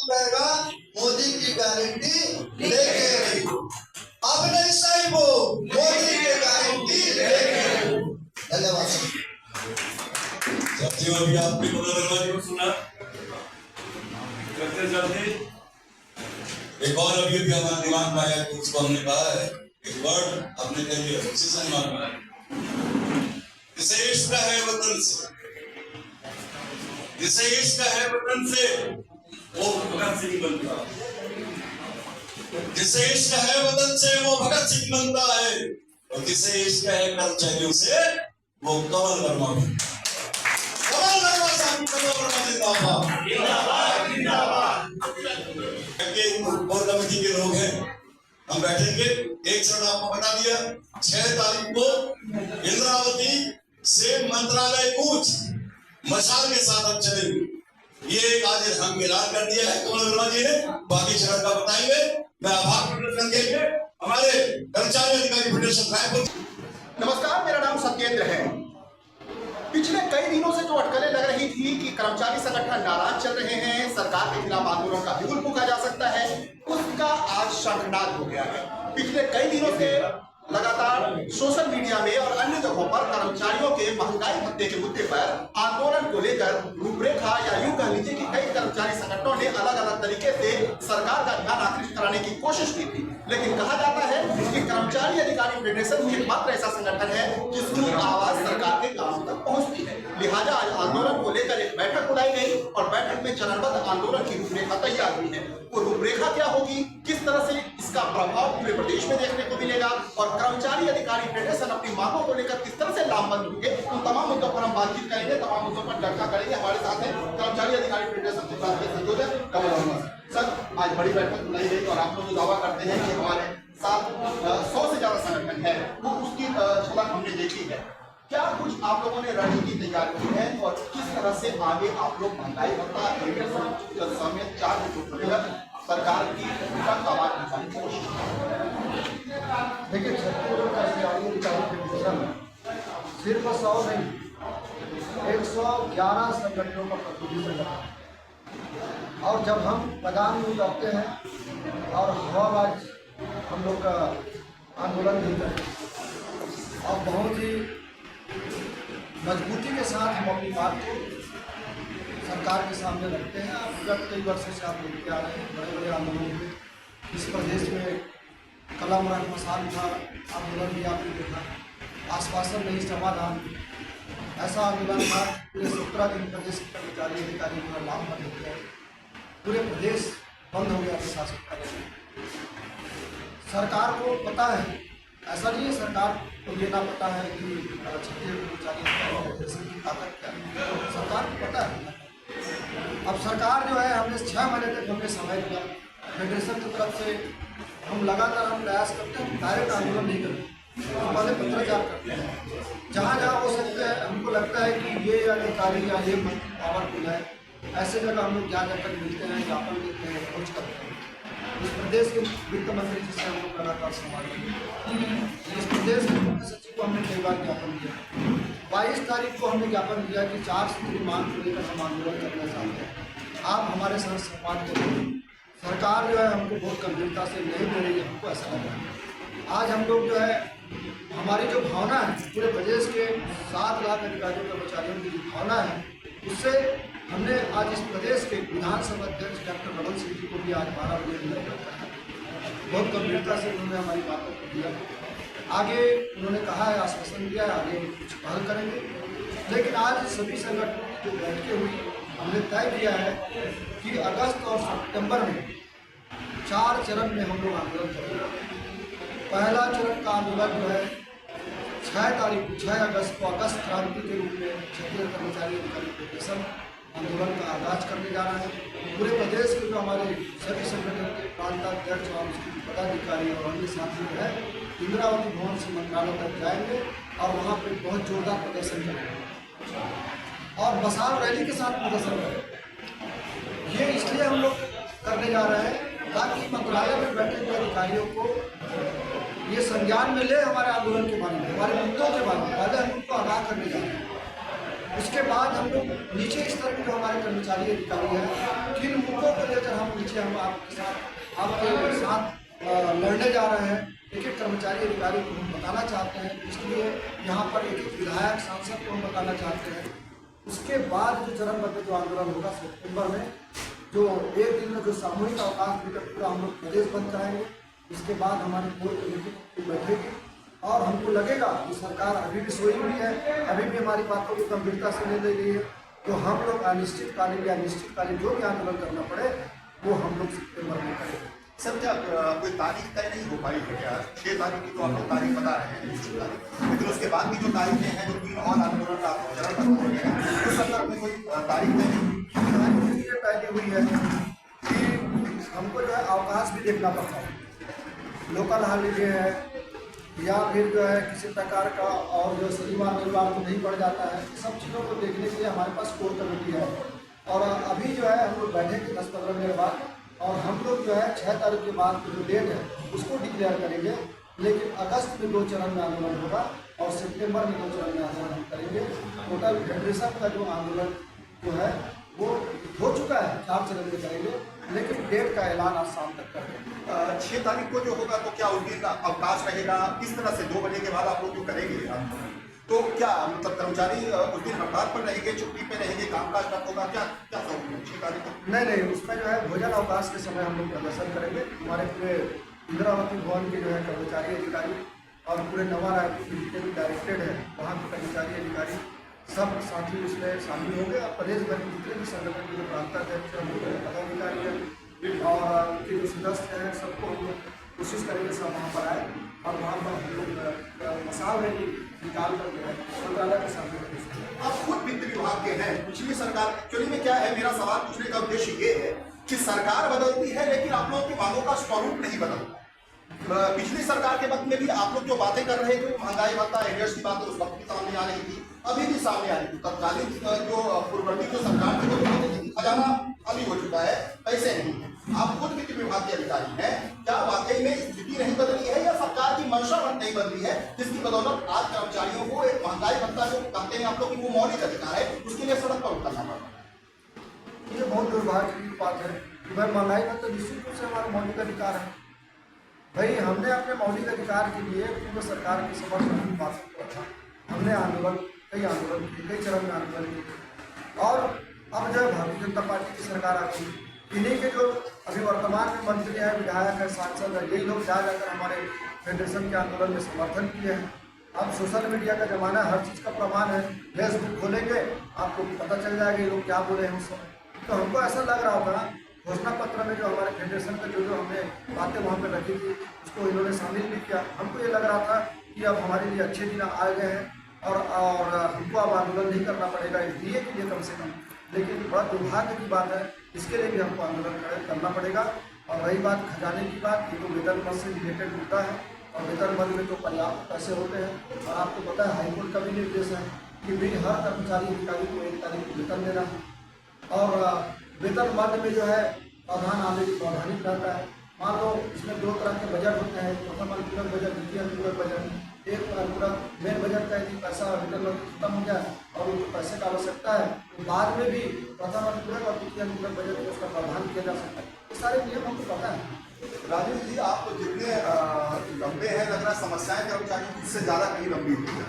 रहेगा मोदी की गारंटी लेके। अब नहीं सही वो मोदी की गारंटी लेके। धन्यवाद। साथियों, अभी आपने मनोरमा को सुना, चलते चलते एक और अभी हमारे दिमाग में आया कि उसको हमने कहा है, एक वर्ड आपने कह दिया, उसी से दिमाग में आया। जिसे इश्क है वतन से, जिसे इश्क है वतन से वो भगत सिंह बनता है। जिसे इश्क है वतन से वो भगत सिंह बनता है, और जिसे इश्क है कर्मचारियों से वो कंवल वर्मा बनता है। कंवल वर्मा साहब, कंवल वर्मा जिंदाबाद जिंदाबाद। कोर कमेटी के लोग हैं, हम बैठेंगे। एक क्षण आपको बता दिया, 6 तारीख को इंद्रावती से मंत्रालय कूच मशाल के साथ हम चलेंगे। ये आज हम ऐलान कर दिया है कंवल वर्मा जी ने, बाकी शहर का बताएंगे। मैं आभार प्रकट करके हमारे कर्मचारी अधिकारी फेडरेशन रायपुर। नमस्कार, मेरा नाम सत्येंद्र है। पिछले कई दिनों से जो अटकलें लग रही थी कि कर्मचारी संगठन नाराज चल रहे हैं, सरकार के खिलाफ आंदोलन का बिगुल फूंका जा सकता है, उसका आज शंखनाद हो गया है। पिछले कई दिनों से लगातार सोशल मीडिया में और अन्य जगहों पर कर्मचारियों के महंगाई भत्ते के मुद्दे पर आंदोलन को लेकर रूपरेखा या यूं कह लीजिए कि कई कर्मचारी संगठनों ने अलग अलग तरीके से सरकार का ध्यान आकृष्ट कराने की कोशिश की थी। लेकिन कहा जाता है कि कर्मचारी अधिकारी फेडरेशन एकमात्र ऐसा संगठन है जिसकी आवाज सरकार के कानों तक पहुंचती है। लिहाजा आज आंदोलन को लेकर एक बैठक बुलाई गई और बैठक में चरणबद्ध आंदोलन की रूपरेखा तैयार हुई है। वो रूपरेखा क्या होगी, किस तरह से इसका प्रभाव पूरे प्रदेश में देखने को मिलेगा और कर्मचारी अधिकारी फेडरेशन अपनी मांगों को लेकर किस तरह से लामबंद होंगे, उन तमाम मुद्दों पर हम बातचीत करेंगे, तमाम मुद्दों पर चर्चा करेंगे। हमारे साथ हैं कर्मचारी अधिकारी फेडरेशन के संयोजक कंवल वर्मा सर। आज बड़ी बैठक बुलाई गई और आप लोग जो दावा करते हैं कि हमारे साथ 100 से ज्यादा संगठन है, वो उसकी झलक हमने देखी है। क्या कुछ आप लोगों ने रणनीति तैयार की है और किस तरह से आगे आप लोग महंगाई भत्ता समेत 4 सरकार की आवाज निकालने की कोशिश करें? देखिए, छत्तीसगढ़ कर्मचारी अधिकारी फेडरेशन सिर्फ 100 नहीं, 111 संगठनों का प्रतिनिधित्व करता है। और जब हम मैदान में उतरते हैं और हवाबाज हम लोग का आंदोलन नहीं करते और बहुत ही मजबूती के साथ हम अपनी बात को सरकार के सामने रखते हैं। विगत कई वर्षों से आप देखते आ रहे हैं, बड़े बड़े आंदोलन हुए इस प्रदेश में। कलम रख मसाल था आंदोलन भी आपने देखा, आश्वासन नहीं समाधान, ऐसा आंदोलन था। पूरे 17 दिन प्रदेश के कर्मचारी अधिकारी पूरा लाभ बंद हो गया, पूरे प्रदेश बंद हो गया प्रशासन का। सरकार को पता है, ऐसा नहीं है सरकार को ये ना पता है कि छत्तीसगढ़ कर्मचारी की ताकत क्या है, सरकार को पता है। अब सरकार जो है, हमने 6 महीने तक हमने समय दिया फेडरेशन की तरफ से। हम लगातार हम प्रयास करते हैं, डायरेक्ट आंदोलन नहीं करते, हम पहले पत्राचार करते हैं। जहाँ जहाँ हो सकते हैं, हमको लगता है कि ये अधिकारी या ये पावरफुल है, ऐसे जगह हम लोग जाकर मिलते हैं, ज्ञापन देते हैं, अप्रोच करते हैं। इस प्रदेश के वित्त मंत्री जी से हम लोग लगातार संवाद करते हैं। इस प्रदेश के मुख्य सचिव को हमने कई बार ज्ञापन दिया। 22 तारीख को हमने ज्ञापन दिया कि 4 सूत्री मांग को लेकर हम आंदोलन करना चाहते हैं, आप हमारे साथ संवाद करें। सरकार जो है हमको बहुत गंभीरता से नहीं दे रही है, हमको ऐसा लग रहा है। आज हम लोग जो है, हमारी जो भावना है, पूरे प्रदेश के 7 लाख अधिकारियों कर्मचारियों की जो भावना है, उससे हमने आज इस प्रदेश के विधानसभा अध्यक्ष डॉक्टर रमन सिंह जी को भी आज 12 बजे मिला करता है। बहुत गंभीरता से उन्होंने हमारी बातों को दिया, आगे उन्होंने कहा है, आश्वासन दिया है, आगे कुछ पहल करेंगे। लेकिन आज सभी संगठनों की जो बैठकें हुई, हमने तय किया है कि अगस्त और सितंबर में 4 चरण में हम लोग आंदोलन करेंगे। पहला चरण का आंदोलन जो है 6 अगस्त को अगस्त क्रांति के रूप में छत्तीसगढ़ कर्मचारी अधिकारी फेडरेशन आंदोलन का आगाज करने जा रहा है। पूरे प्रदेश के जो हमारे सभी संगठन के प्रांताध्यक्ष और उसके पदाधिकारी और अन्य साथी हैं, इंद्रावती भवन से मंत्रालय तक जाएंगे और वहाँ पे बहुत जोरदार प्रदर्शन करेंगे और मशाल रैली के साथ प्रदर्शन करेंगे। ये इसलिए हम लोग करने जा रहे हैं ताकि मंत्रालय में बैठे हुए अधिकारियों को ये संज्ञान में ले हमारे आंदोलन के बारे में, हमारे मुद्दों के बारे में। पहले हम उनको आगाह करने जा रहे हैं, उसके बाद हम लोग नीचे स्तर पर जो हमारे कर्मचारी अधिकारी हैं, किन मुद्दों को लेकर हम से हम आपके साथ लड़ने जा रहे हैं। एक एक कर्मचारी अधिकारी को हम बताना चाहते हैं, इसलिए यहाँ पर एक एक विधायक सांसद को हम बताना चाहते हैं। उसके बाद जो चरणबद्ध जो आंदोलन होगा सितंबर में, जो एक दिन में जो सामूहिक अवकाश देकर पूरा हम लोग प्रदेश बंद कराएंगे। इसके बाद हमारी कोर कमेटी बैठेगी और हमको लगेगा कि सरकार अभी भी सोई हुई है, अभी भी हमारी बातों को गंभीरता से नहीं ले रही है, तो हम लोग अनिश्चितकालीन या निश्चितकालीन जो भी आंदोलन करना पड़े वो हम लोग सितंबर में करेंगे। सर क्या कोई तारीख तय नहीं हो पाई है क्या? 6 तारीख की तो आप लोग तारीख बता रहे हैं, निश्चित तारीख, लेकिन उसके बाद की जो तारीखें हैं, जो 3 और आंदोलन का चरण उस संदर्भ में कोई तारीख तय नहीं पहली हुई है कि हमको जो है अवकाश भी देखना पड़ता है, लोकल हॉलीडे है या फिर जो है किसी प्रकार का और जो शनिवार रविवार को नहीं बढ़ जाता है, सब चीज़ों को देखने के लिए हमारे पास कोर कमेटी है। और अभी जो है हम लोग बैठेंगे 10-15 मिनट बाद और हम लोग जो है 6 तारीख के बाद की जो डेट है उसको डिक्लेयर करेंगे। लेकिन अगस्त में 2 चरण में आंदोलन होगा और सितंबर में 2 चरण में आंदोलन हम करेंगे। टोटल फेडरेशन का जो आंदोलन जो है वो हो चुका है, 4 चरण में करेंगे, लेकिन डेट का ऐलान आज शाम तक करेंगे। 6 तारीख को जो होगा तो क्या उस दिन अवकाश रहेगा? किस तरह से 2 बजे के बाद आप लोग जो करेंगे तो क्या मतलब कर्मचारी उस दिन हड़ताल पर रहेंगे, छुट्टी पे रहेंगे, कामकाज बंद होगा, क्या क्या 6 तारीख को? नहीं, उसमें जो है भोजन अवकाश के समय हम लोग प्रदर्शन करेंगे। हमारे पूरे इंदिरावती भवन के जो है कर्मचारी अधिकारी और पूरे नवा रायपुर जितने भी डायरेक्टेड है वहाँ के कर्मचारी अधिकारी सब साथी उसमें शामिल होंगे और प्रदेश भर के जितने भी संगठन के जो प्रांतक है, पदाधिकारी है और उनके जो सदस्य हैं, सबको हम लोग कोशिश करेंगे सब वहाँ पर आए और वहाँ पर हम लोग मसाल रैली निकाल कर जो है मंत्रालय के सामने करेंगे। आप खुद वित्त विभाग के हैं, पिछली सरकार एक्चुअली में क्या है, मेरा सवाल पूछने का उद्देश्य ये है कि सरकार बदलती है लेकिन आप लोगों की मांगों का स्वरूप नहीं बदलता। पिछली सरकार के वक्त में भी आप लोग जो बातें कर रहे थे, महंगाई भत्ता एरियर्स की बात उस वक्त भी सामने आ रही थी, अभी भी सामने आ रही थी। तत्कालीन जो पूर्ववर्ती जो सरकार थी वो खजाना खाली हो चुका है, पैसे नहीं है। आप खुद वित्त विभाग के अधिकारी हैं, क्या वाकई में स्थिति नहीं बदली है या सरकार की मंशा नहीं बदली है जिसकी बदौलत आज कर्मचारियों को एक महंगाई भत्ता जो कहते हैं आप लोग की वो मौलिक अधिकार है, उसके लिए सड़क पर उतरना पड़ रहा है? ये बहुत दुर्भाग्य की बात है कि भाई महंगाई भत्ता निश्चित रूप से हमारा मौलिक अधिकार है। भाई हमने अपने मौलिक अधिकार के लिए पूर्व सरकार की समर्थन बात को रखा, हमने कई आंदोलन किए, कई चरण में आंदोलन किए और अब जो है भारतीय जनता पार्टी की सरकार आ गई। इन्हीं के जो अभी वर्तमान में मंत्री हैं, विधायक हैं, सांसद हैं, यही लोग जा जाकर हमारे फेडरेशन के आंदोलन में समर्थन किए हैं। अब सोशल मीडिया का जमाना, हर चीज़ का प्रमाण है, फेसबुक खोलेंगे आपको पता चल जाएगा ये लोग क्या बोले हैं उस समय। तो हमको ऐसा लग रहा होगा घोषणा पत्र में जो हमारे फेडरेशन का जो हमने बातें वहाँ पर रखी थी उसको इन्होंने शामिल भी किया। हमको ये लग रहा था कि अब हमारे लिए अच्छे दिन आ गए हैं और हमको अब आंदोलन नहीं करना पड़ेगा इसलिए के लिए कम से कम। लेकिन बड़ा दुर्भाग्य की बात है, इसके लिए भी हमको आंदोलन करना पड़ेगा। और रही बात खजाने की बात, ये तो वेतन मद से रिलेटेड मुद्दा है और वेतन मद में तो पर्याप्त पैसे होते हैं और आपको पता है हाईकोर्ट का भी निर्देश है कि भी हर कर्मचारी अधिकारी को 1 तारीख को वेतन देना है और वेतन मद में जो है प्रावधान आने की प्रावधानिक रहता है। मान लो इसमें 2 तरह के बजट होते हैं, प्रथम अनुपूरक बजट, द्वितीय अनुपूरक बजट। एक अनुपूरक मेन बजट का यदि पैसा वेतन मद खत्म हो जाए और उनको पैसे का आवश्यकता है तो बाद में भी प्रथम अनुपूरक और द्वितीय अनुपूरक बजट में उसका प्रावधान किया जा सकता है। ये सारे नियम हमको पता है। राजेश जी, आप तो जितने लंबे हैं लग रहा है समस्याएं कर्मचारियों की उससे ज़्यादा कहीं लंबी हुई है।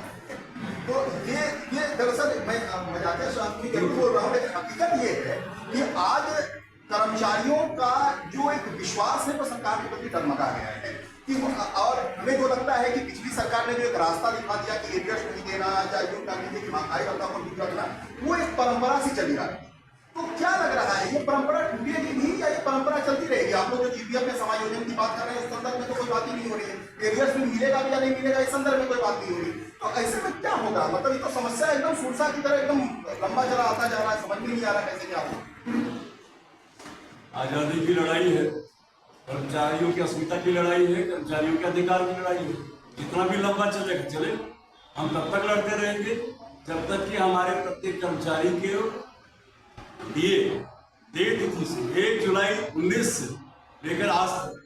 तो ये दरअसल मैं मजाकिया स्वार्थ की जरूर बोल रहा हूँ, लेकिन हकीकत ये है कि आज कर्मचारियों का जो एक विश्वास है वो सरकार के प्रति डगमगा गया है कि और हमें जो लगता है कि पिछली सरकार ने जो एक रास्ता दिखा दिया कि एरियर्स नहीं देना या यूं कर लीजिए कि महंगाई भत्ता को ठीक रखना, वो एक परंपरा सी चली आ रही है। तो क्या लग रहा है ये परंपरा टूटेगी भी या ये परंपरा चलती रहेगी? आप लोग जो जीपीएफ में समायोजन की बात कर रहे हैं इस संदर्भ में तो कोई बात ही नहीं हो रही है, एरियर्स में मिलेगा भी या नहीं मिलेगा इस संदर्भ में कोई बात नहीं हो रही। तो ऐसे में क्या होगा? मतलब ये तो समस्या एकदम सुरसा की तरह एकदम लंबा चला आता जा रहा है, समझ में नहीं आ रहा कैसे क्या होगा। आजादी की लड़ाई है, कर्मचारियों की अस्मिता की लड़ाई है, कर्मचारियों के अधिकार की लड़ाई है। जितना भी लंबा चलेगा चले, हम तब तक लड़ते रहेंगे जब तक कि हमारे प्रत्येक कर्मचारी के दिए तिथि से 1 जुलाई 19 से लेकर आज तक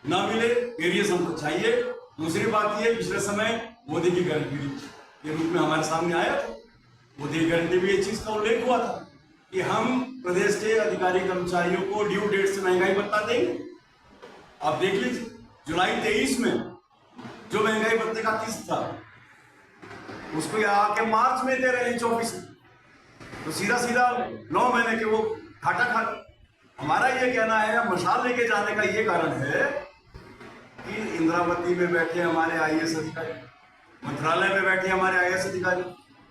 न मिले, एरियर्स हमको चाहिए। दूसरी बात यह, पिछले समय मोदी की गारंटी के रूप में हमारे सामने आया था, मोदी की गारंटी में ये चीज का उल्लेख हुआ था कि हम प्रदेश के अधिकारी कर्मचारियों को ड्यू डेट से महंगाई भत्ता देंगे। आप देख लीजिए, जुलाई 23 में जो महंगाई भत्ते का किस्त था उसको आके मार्च में दे रहे हैं 24 में, तो सीधा सीधा 9 महीने के वो घाटा खा। हमारा ये कहना है, मशाल लेके जाने का ये कारण है कि इंद्रावती में बैठे हमारे IAS अधिकारी, मंत्रालय में बैठे हमारे IAS अधिकारी,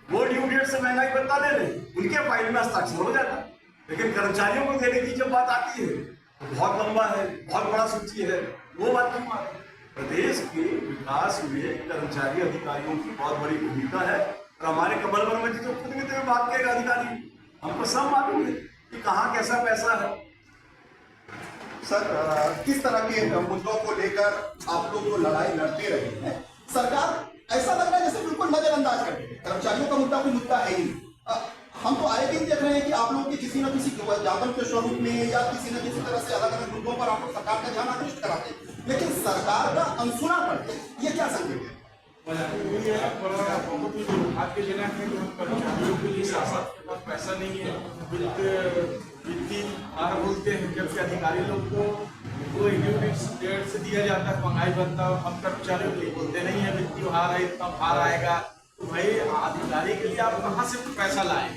वो ड्यू डेट से महंगाई भत्ता ले रहे, उनके फाइल में हस्ताक्षर हो जाता, लेकिन कर्मचारियों को देने की जब बात आती है तो बहुत लंबा है, बहुत बड़ा सूची है, वो बात क्यों आती है? प्रदेश के विकास में कर्मचारी अधिकारियों की बहुत बड़ी भूमिका है, और हमारे कमल वर्मा जी जो खुद वित्त विभाग के अधिकारी, हमको सब मालूम है कि कहाँ कैसा पैसा है। सर, किस तरह के मुद्दों को लेकर आप लोग जो लड़ाई लड़ते रहे हैं, सरकार ऐसा लग रहा है जैसे बिल्कुल नजरअंदाज करते हैं। कर्मचारियों का मुद्दा कोई मुद्दा है ही नहीं। हम तो आए दिन देख रहे हैं कि आप लोग के किसी न किसी ज्ञापन के स्वरूप में या किसी न किसी तरह से अलग अलग मुद्दों पर आप लोग सरकार का ध्यान आकृष्ट कराते हैं, लेकिन सरकार का अनसुना पड़ते हैं, ये क्या संकेत है? बहुत ही दुर्भाग्यजनक है कि हम कर्मचारियों के लिए शासन के पास पैसा नहीं है, वित्तीय भार बोलते हैं, जबकि अधिकारी लोग को वो ड्यू डेट से दिया जाता है महंगाई भत्ता। हम कर्मचारियों के लिए बोलते नहीं है वित्तीय भार है, इतना भार आएगा, तो भाई अधिकारी के लिए आप कहाँ से पैसा लाएं?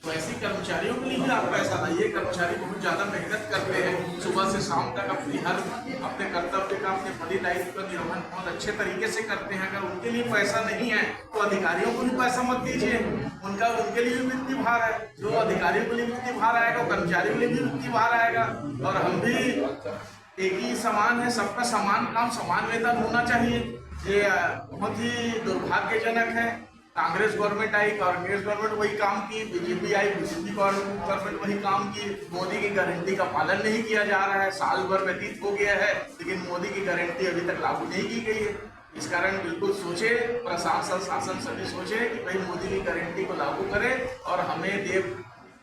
तो ऐसी कर्मचारियों के लिए भी आप पैसा लाइए। कर्मचारी बहुत ज़्यादा मेहनत करते हैं, सुबह से शाम तक अपने कर्तव्य का, अपने पद दायित्व का निर्वहन बहुत अच्छे तरीके से करते हैं। अगर उनके लिए पैसा नहीं है तो अधिकारियों को भी पैसा मत दीजिए, उनके लिए भी वित्तीय भार है। जो अधिकारियों के लिए वित्तीय भार आएगा वो कर्मचारियों के लिए भी वित्तीय भार आएगा। और हम भी एक ही समान है, सबका समान काम समान वेतन होना चाहिए। ये बहुत ही दुर्भाग्यजनक है। कांग्रेस गवर्नमेंट आई, कांग्रेस गवर्नमेंट वही काम की, बीजेपी आई, बीजेपी गवर्नमेंट वही काम की। मोदी की गारंटी का पालन नहीं किया जा रहा है, साल भर व्यतीत हो गया है, लेकिन मोदी की गारंटी अभी तक लागू नहीं की गई है। इस कारण बिल्कुल सोचे, प्रशासन शासन सभी सोचे कि भाई मोदी की गारंटी को लागू करें और हमें देव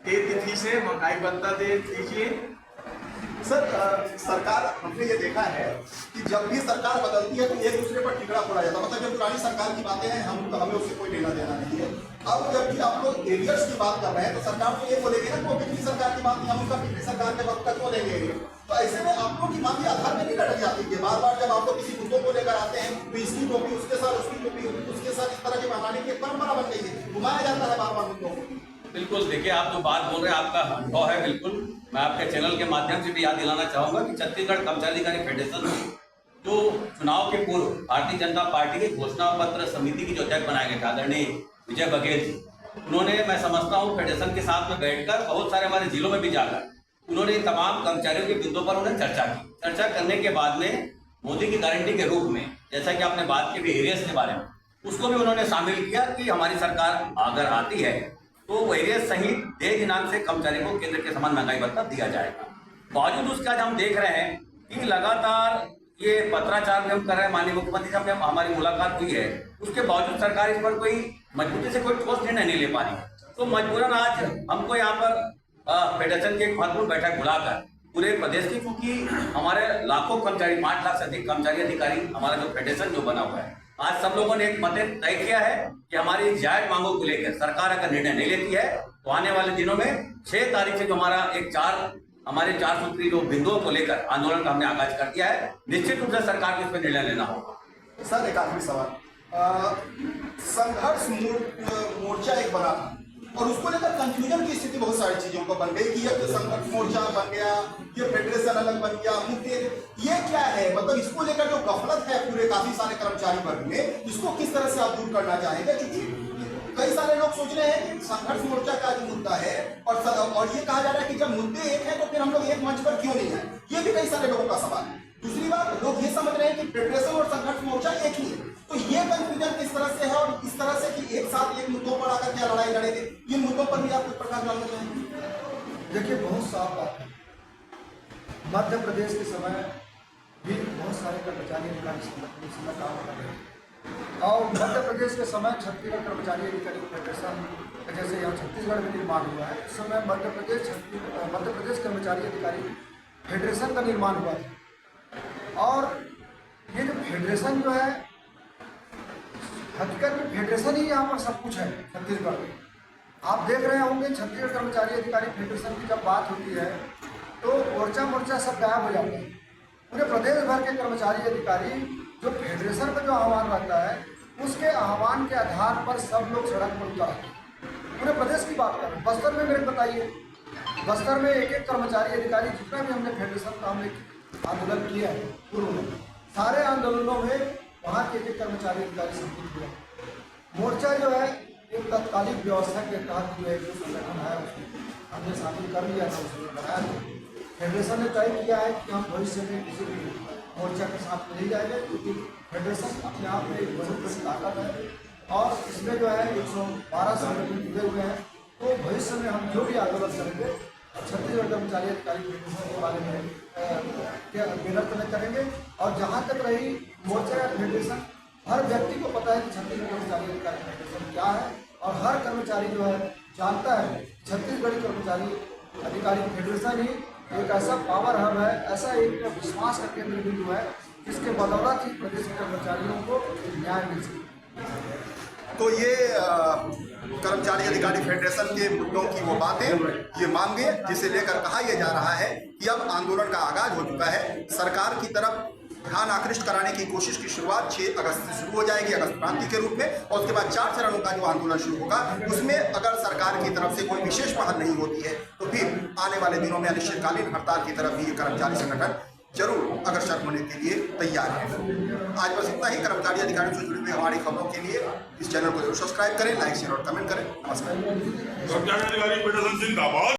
तिथि से महंगाई भत्ता दे दीजिए। सर, सरकार, हमने ये देखा है कि जब भी सरकार बदलती है तो एक दूसरे पर टिकड़ा फोड़ा जाता है। मतलब जब पुरानी सरकार की बातें हैं हमें उससे कोई लेना देना नहीं है। अब जबकि आप लोग एरियर्स की बात कर रहे हैं तो सरकार तो ये बोलेगी ना कि वो पिछली सरकार की बात नहीं, हम उसका पिछली सरकार के वक्त तक वो लेंगे एरियर। तो ऐसे में आप लोग की बात आधार में नहीं लटक जाती है। बार बार जब आप लोग किसी मुद्दों को लेकर आते हैं तो इसकी टोपी उसके साथ, उसकी टोपी उसके साथ, इस तरह की बनाने की एक परंपरा बन गई है, घुमाया जाता है बार बार मुद्दों को। बिल्कुल, देखिए आप जो बात बोल रहे हैं आपका अनुभव है। बिल्कुल, मैं आपके चैनल के माध्यम से भी याद दिलाना चाहूंगा कि छत्तीसगढ़ कर्मचारी अधिकारी फेडरेशन जो चुनाव के पूर्व भारतीय जनता पार्टी के घोषणा पत्र समिति की जो अध्यक्ष बनाए गए थे आदरणीय विजय बघेल जी, उन्होंने, मैं समझता हूँ, फेडरेशन के साथ में बैठकर बहुत सारे हमारे जिलों में भी जाकर उन्होंने तमाम कर्मचारियों के बिंदुओं पर उन्हें चर्चा की। चर्चा करने के बाद में मोदी की गारंटी के रूप में, जैसा कि आपने बात की एरियर्स के बारे में, उसको भी उन्होंने शामिल किया कि हमारी सरकार अगर आती है तो वेरियस सहित देय दिनांक से कर्मचारी को केंद्र के समान महंगाई भत्ता दिया जाएगा। बावजूद उसके आज हम देख रहे हैं कि लगातार ये पत्राचार भी हम कर रहे हैं, माननीय मुख्यमंत्री साहब ने हमारी मुलाकात हुई है, उसके बावजूद सरकार इस पर कोई मजबूती से कोई ठोस निर्णय नहीं ले पा रही। तो मजबूरन आज हमको यहाँ पर फेडरेशन की एक महत्वपूर्ण बैठक बुलाकर पूरे प्रदेश की, क्योंकि हमारे लाखों कर्मचारी, 5 लाख से अधिक कर्मचारी अधिकारी, हमारा जो फेडरेशन जो बना हुआ है, आज सब लोगों ने एक मत तय किया है कि हमारी जायज मांगों को लेकर सरकार अगर निर्णय नहीं लेती है तो आने वाले दिनों में 6 तारीख से जो हमारा हमारे 4 सूत्री जो बिंदुओं को लेकर आंदोलन का हमने आगाज कर दिया है, निश्चित रूप से सरकार को इस पर निर्णय लेना होगा। सर, एक आखिरी सवाल, संघर्ष मोर्चा एक बना था और उसको लेकर कंफ्यूजन की स्थिति बहुत सारी चीजों को बन गई कि ये संघर्ष मोर्चा बन गया, ये फेडरेशन अलग बन गया, मुद्दे ये क्या है? मतलब इसको लेकर जो गफलत है पूरे काफी सारे कर्मचारी वर्ग में, इसको किस तरह से आप दूर करना चाहेंगे? क्योंकि कई सारे लोग सोच रहे हैं कि संघर्ष मोर्चा का जो मुद्दा है और ये कहा जा रहा है कि जब मुद्दे एक है तो फिर हम लोग एक मंच पर क्यों नहीं है, ये भी कई सारे लोगों का सवाल है। दूसरी बात, लोग ये समझ रहे हैं कि फेडरेशन और संघर्ष मोर्चा एक ही है, तो ये कंफ्यूजन किस तरह से है और इस तरह से कि एक साथ एक मुद्दों पर आकर क्या लड़ाई लड़ेंगे, इन मुद्दों पर भी आप कुछ प्रकाश डालना चाहेंगे? देखिए, बहुत साफ बात है। मध्य प्रदेश के समय भी बहुत सारे कर्मचारी अधिकारी संगठन काम कर रहे हैं और मध्य प्रदेश के समय छत्तीसगढ़ कर्मचारी अधिकारी फेडरेशन जैसे यहाँ छत्तीसगढ़ में निर्माण हुआ है, उस समय मध्य प्रदेश कर्मचारी अधिकारी फेडरेशन का निर्माण हुआ था। और ये जो फेडरेशन जो है, हकीकत में फेडरेशन ही यहाँ पर सब कुछ है छत्तीसगढ़ में। आप देख रहे होंगे छत्तीसगढ़ कर्मचारी अधिकारी फेडरेशन की जब बात होती है तो मोर्चा सब गायब हो जाते हैं। पूरे प्रदेश भर के कर्मचारी अधिकारी जो फेडरेशन का जो आह्वान रहता है उसके आह्वान के आधार पर सब लोग सड़क पर उतर आते हैं। पूरे प्रदेश की बात करें, बस्तर में मेरे बताइए, बस्तर में एक कर्मचारी अधिकारी जितना भी हमने फेडरेशन का हमने आंदोलन किया है पूर्व में, सारे आंदोलनों में वहाँ के एक कर्मचारी अधिकारी सम्मिलित हुआ। मोर्चा जो है एक तत्कालिक व्यवस्था के तहत जो है जो संगठन है उसको हमने शामिल कर लिया था, उसमें बनाया था। फेडरेशन ने तय किया है कि हम भविष्य में किसी भी मोर्चा के साथ नहीं जाएंगे, क्योंकि फेडरेशन अपने आप में एक बहुत बड़ी ताकत है और इसमें जो है 112 संगठन जुड़े हुए हैं। तो भविष्य में हम जो भी आंदोलन करेंगे छत्तीसगढ़ कर्मचारी अधिकारी फेडरेशन के बारे में बैनर तय करेंगे। और जहाँ तक रही मोर्चा या फेडरेशन, हर व्यक्ति को पता है कि छत्तीसगढ़ कर्मचारी अधिकारी फेडरेशन क्या है और हर कर्मचारी जो है जानता है छत्तीसगढ़ी कर्मचारी अधिकारी फेडरेशन ही एक ऐसा पावर हब है, ऐसा एक विश्वास का केंद्र बिंदु है जिसके बदौलत ही प्रदेश के कर्मचारियों को न्याय मिल सके। तो ये कर्मचारी अधिकारी फेडरेशन के मुद्दों की वो बातें, ये मांगे जिसे लेकर कहा यह जा रहा है कि अब आंदोलन का आगाज हो चुका है। सरकार की तरफ ध्यान आकृष्ट कराने की कोशिश की शुरुआत 6 अगस्त से शुरू हो जाएगी, अगस्त क्रांति के रूप में, और उसके बाद 4 चरणों का जो आंदोलन शुरू होगा उसमें अगर सरकार की तरफ से कोई विशेष पहल नहीं होती है तो फिर आने वाले दिनों में अनिश्चितकालीन हड़ताल की तरफ भी ये कर्मचारी संगठन जरूर अग्रसर होने के लिए तैयार है। आज बस इतना ही। कर्मचारी अधिकारियों से जुड़ी हुई हमारी खबरों के लिए इस चैनल को जरूर सब्सक्राइब करें, लाइक शेयर और कमेंट करें। नमस्कार। कर्मचारी अधिकारी फेडरेशन जिंदाबाद।